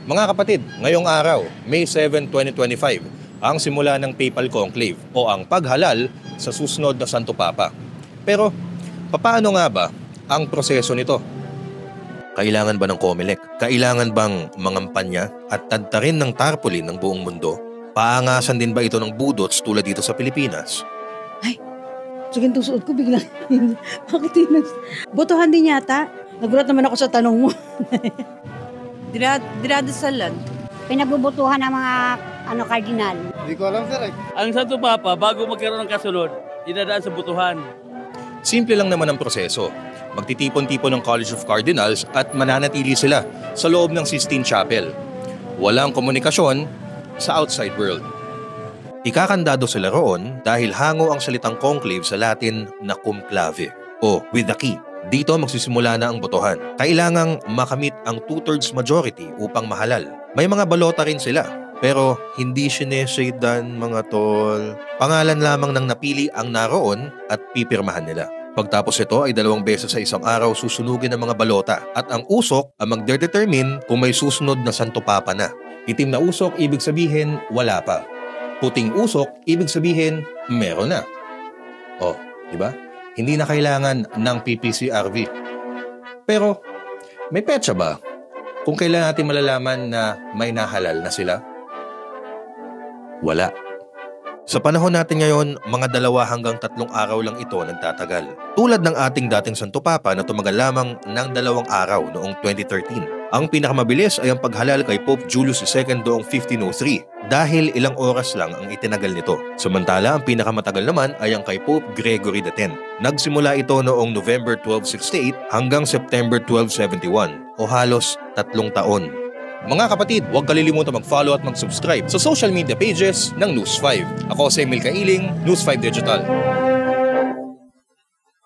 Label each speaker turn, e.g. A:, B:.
A: Mga kapatid, ngayong araw, May 7, 2025, ang simula ng Papal Conclave o ang paghalal sa susunod na Santo Papa. Pero, paano nga ba ang proseso nito? Kailangan ba ng COMELEC? Kailangan bang mangampanya at tadtarin ng tarpaulin ng buong mundo? Paangasan din ba ito ng budots tulad dito sa Pilipinas?
B: Ay, sige suot ko biglang. Bakit yun? Botohan din yata. Nagulat naman ako sa tanong mo. Dinadasalan.
C: Pinagbubutuhan ng mga kardinal.
D: Hindi ko alam, sir.
E: Ang Santo Papa, bago magkaroon ng kasunod, dinadaan sa butuhan.
A: Simple lang naman ang proseso. Magtitipon-tipon ng College of Cardinals at mananatili sila sa loob ng Sistine Chapel. Walang komunikasyon sa outside world. Ikakandado sila roon dahil hango ang salitang conclave sa Latin na cum clave o with the key. Dito magsisimula na ang botohan. Kailangang makamit ang 2/3 majority upang mahalal. May mga balota rin sila, pero hindi sinesedan mga tol. Pangalan lamang ng napili ang naroon at pipirmahan nila. Pagtapos ito ay 2 beses sa isang araw susunugin ang mga balota at ang usok ang magdedetermine kung may susunod na Santo Papa na. Itim na usok, ibig sabihin wala pa. Puting usok, ibig sabihin meron na. Oh, di ba? Hindi na kailangan ng PPCRV. Pero, may petsa ba? Kung kailan natin malalaman na may nahalal na sila? Wala. Sa panahon natin ngayon, mga 2 hanggang 3 araw lang ito nagtatagal. Tulad ng ating dating Santo Papa na tumagal lamang ng 2 araw noong 2013. Ang pinakamabilis ay ang paghalal kay Pope Julius II noong 1503 dahil ilang oras lang ang itinagal nito. Samantala, ang pinakamatagal naman ay ang kay Pope Gregory X. Nagsimula ito noong November 1268 hanggang September 1271 o halos 3 taon. Mga kapatid, huwag kalilimutan mag-follow at mag-subscribe sa social media pages ng News 5. Ako si Emil Kailing, News 5 Digital.